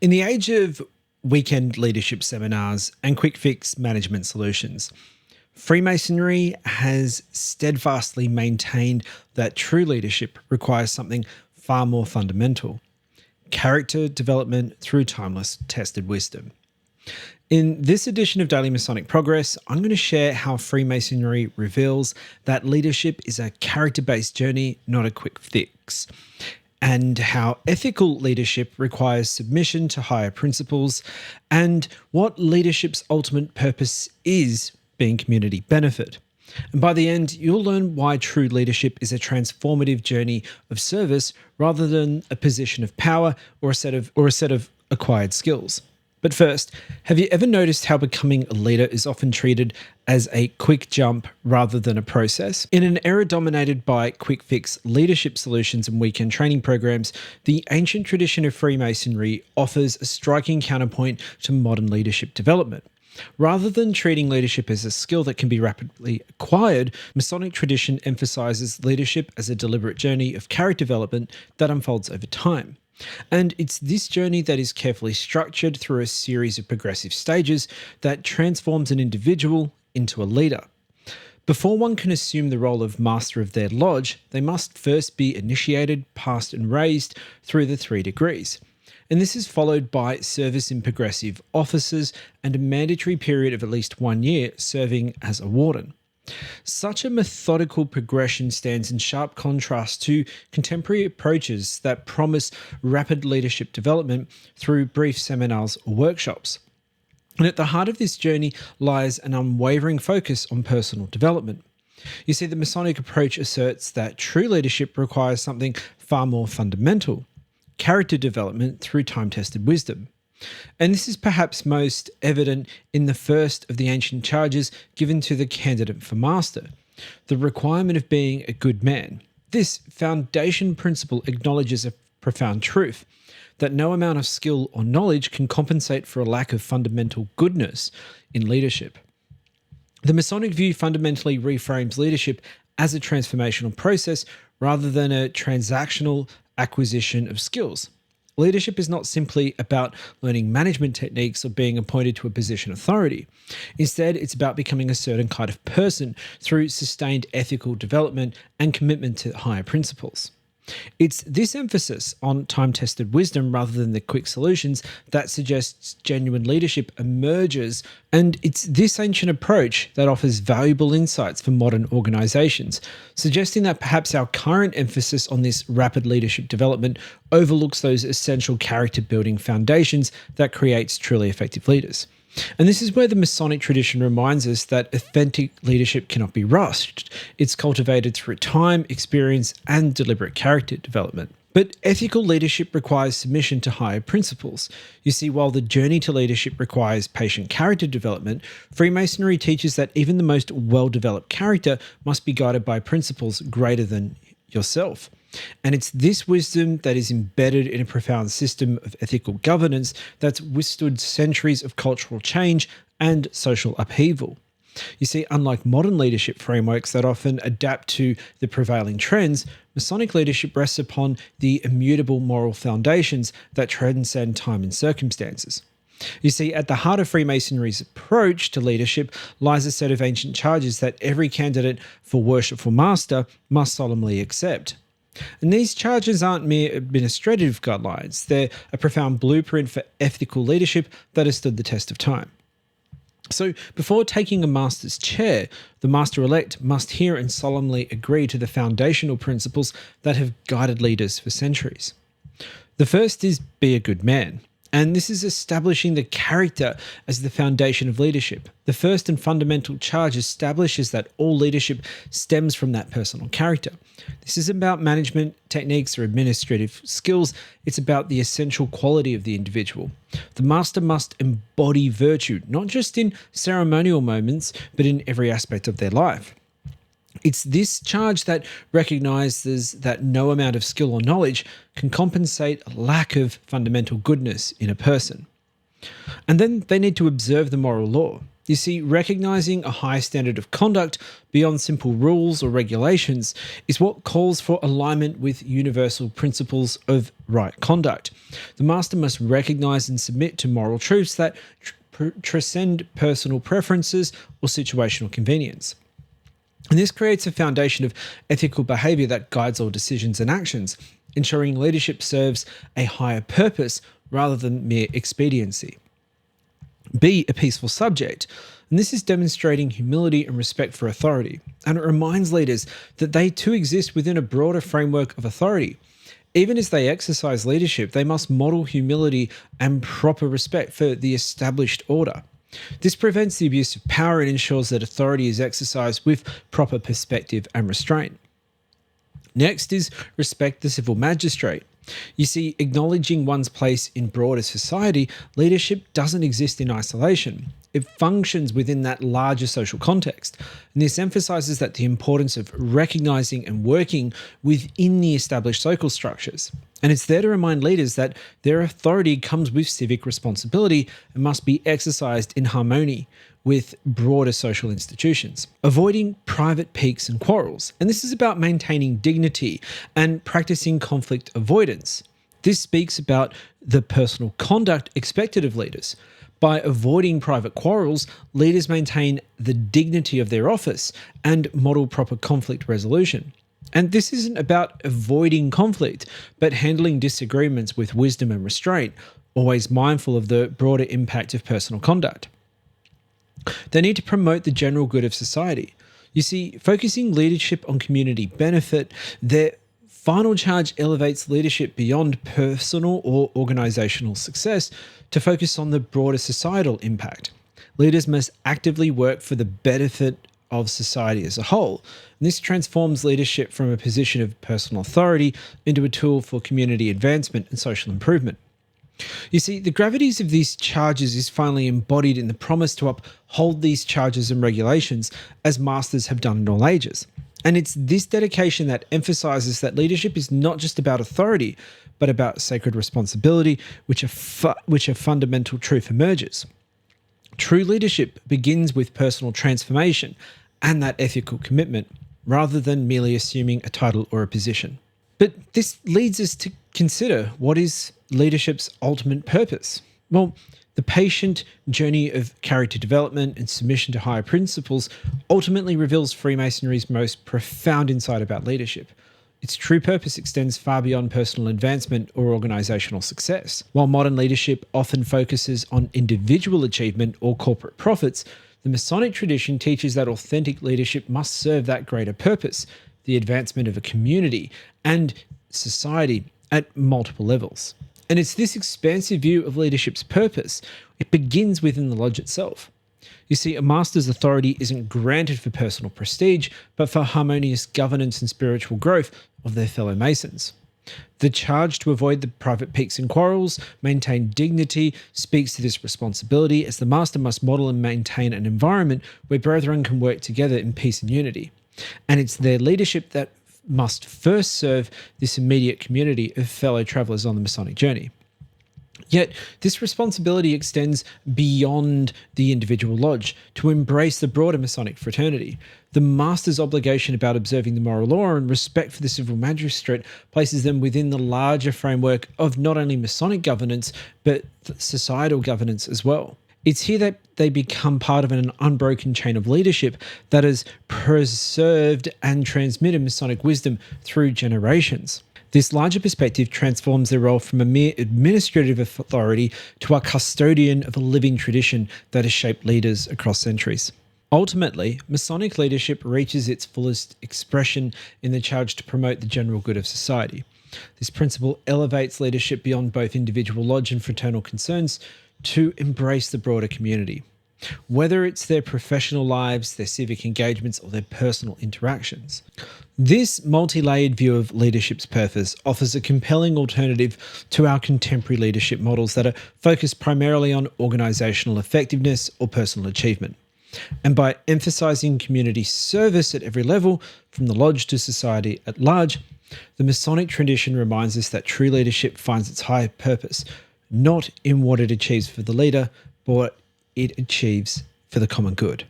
In the age of weekend leadership seminars and quick fix management solutions, Freemasonry has steadfastly maintained that true leadership requires something far more fundamental: character development through timeless tested wisdom. In this edition of Daily Masonic Progress, I'm going to share how Freemasonry reveals that leadership is a character-based journey, not a quick fix, and how ethical leadership requires submission to higher principles, and what leadership's ultimate purpose is, being community benefit. And by the end, you'll learn why true leadership is a transformative journey of service rather than a position of power or a set of acquired skills. But first, have you ever noticed how becoming a leader is often treated as a quick jump rather than a process? In an era dominated by quick fix leadership solutions and weekend training programs, the ancient tradition of Freemasonry offers a striking counterpoint to modern leadership development. Rather than treating leadership as a skill that can be rapidly acquired, Masonic tradition emphasizes leadership as a deliberate journey of character development that unfolds over time. And it's this journey that is carefully structured through a series of progressive stages that transforms an individual into a leader. Before one can assume the role of master of their lodge, they must first be initiated, passed and raised through the 3 degrees. And this is followed by service in progressive offices and a mandatory period of at least 1 year serving as a warden. Such a methodical progression stands in sharp contrast to contemporary approaches that promise rapid leadership development through brief seminars or workshops. And at the heart of this journey lies an unwavering focus on personal development. You see, the Masonic approach asserts that true leadership requires something far more fundamental: character development through time-tested wisdom. And this is perhaps most evident in the first of the ancient charges given to the candidate for master, the requirement of being a good man. This foundation principle acknowledges a profound truth: that no amount of skill or knowledge can compensate for a lack of fundamental goodness in leadership. The Masonic view fundamentally reframes leadership as a transformational process rather than a transactional acquisition of skills. Leadership is not simply about learning management techniques or being appointed to a position of authority. Instead, it's about becoming a certain kind of person through sustained ethical development and commitment to higher principles. It's this emphasis on time-tested wisdom rather than the quick solutions that suggests genuine leadership emerges, and it's this ancient approach that offers valuable insights for modern organizations, suggesting that perhaps our current emphasis on this rapid leadership development overlooks those essential character-building foundations that creates truly effective leaders. And this is where the Masonic tradition reminds us that authentic leadership cannot be rushed. It's cultivated through time, experience, and deliberate character development. But ethical leadership requires submission to higher principles. You see, while the journey to leadership requires patient character development, Freemasonry teaches that even the most well-developed character must be guided by principles greater than yourself. And it's this wisdom that is embedded in a profound system of ethical governance that's withstood centuries of cultural change and social upheaval. You see, unlike modern leadership frameworks that often adapt to the prevailing trends, Masonic leadership rests upon the immutable moral foundations that transcend time and circumstances. You see, at the heart of Freemasonry's approach to leadership lies a set of ancient charges that every candidate for worshipful master must solemnly accept. And these charges aren't mere administrative guidelines. They're a profound blueprint for ethical leadership that has stood the test of time. So before taking a master's chair, the master-elect must hear and solemnly agree to the foundational principles that have guided leaders for centuries. The first is be a good man. And this is establishing the character as the foundation of leadership. The first and fundamental charge establishes that all leadership stems from that personal character. This isn't about management techniques or administrative skills. It's about the essential quality of the individual. The master must embody virtue, not just in ceremonial moments, but in every aspect of their life. It's this charge that recognizes that no amount of skill or knowledge can compensate a lack of fundamental goodness in a person. And then they need to observe the moral law. You see, recognizing a high standard of conduct beyond simple rules or regulations is what calls for alignment with universal principles of right conduct. The master must recognize and submit to moral truths that transcend personal preferences or situational convenience. And this creates a foundation of ethical behavior that guides all decisions and actions, ensuring leadership serves a higher purpose rather than mere expediency. Be a peaceful subject. And this is demonstrating humility and respect for authority. And it reminds leaders that they too exist within a broader framework of authority. Even as they exercise leadership, they must model humility and proper respect for the established order. This prevents the abuse of power and ensures that authority is exercised with proper perspective and restraint. Next is respect the civil magistrate. You see, acknowledging one's place in broader society, leadership doesn't exist in isolation. It functions within that larger social context. And this emphasizes that the importance of recognizing and working within the established social structures. And it's there to remind leaders that their authority comes with civic responsibility and must be exercised in harmony with broader social institutions. Avoiding private piques and quarrels. And this is about maintaining dignity and practicing conflict avoidance. This speaks about the personal conduct expected of leaders. By avoiding private quarrels, leaders maintain the dignity of their office and model proper conflict resolution. And this isn't about avoiding conflict, but handling disagreements with wisdom and restraint, always mindful of the broader impact of personal conduct. They need to promote the general good of society. You see, focusing leadership on community benefit, their final charge elevates leadership beyond personal or organizational success to focus on the broader societal impact. Leaders must actively work for the benefit of society as a whole. And this transforms leadership from a position of personal authority into a tool for community advancement and social improvement. You see, the gravities of these charges is finally embodied in the promise to uphold these charges and regulations as masters have done in all ages. And it's this dedication that emphasizes that leadership is not just about authority, but about sacred responsibility, which a fundamental truth emerges. True leadership begins with personal transformation and that ethical commitment, rather than merely assuming a title or a position. But this leads us to consider what is leadership's ultimate purpose. Well, the patient journey of character development and submission to higher principles ultimately reveals Freemasonry's most profound insight about leadership. Its true purpose extends far beyond personal advancement or organizational success. While modern leadership often focuses on individual achievement or corporate profits, the Masonic tradition teaches that authentic leadership must serve that greater purpose, the advancement of a community and society at multiple levels. And it's this expansive view of leadership's purpose. It begins within the lodge itself. You see, a master's authority isn't granted for personal prestige, but for harmonious governance and spiritual growth of their fellow Masons. The charge to avoid the private piques and quarrels, maintain dignity, speaks to this responsibility, as the master must model and maintain an environment where brethren can work together in peace and unity. And it's their leadership that must first serve this immediate community of fellow travelers on the Masonic journey. Yet, this responsibility extends beyond the individual lodge to embrace the broader Masonic fraternity. The master's obligation about observing the moral law and respect for the civil magistrate places them within the larger framework of not only Masonic governance, but societal governance as well. It's here that they become part of an unbroken chain of leadership that has preserved and transmitted Masonic wisdom through generations. This larger perspective transforms their role from a mere administrative authority to a custodian of a living tradition that has shaped leaders across centuries. Ultimately, Masonic leadership reaches its fullest expression in the charge to promote the general good of society. This principle elevates leadership beyond both individual lodge and fraternal concerns to embrace the broader community, whether it's their professional lives, their civic engagements, or their personal interactions. This multi-layered view of leadership's purpose offers a compelling alternative to our contemporary leadership models that are focused primarily on organizational effectiveness or personal achievement. And by emphasizing community service at every level, from the lodge to society at large, the Masonic tradition reminds us that true leadership finds its higher purpose, not in what it achieves for the leader, but what it achieves for the common good.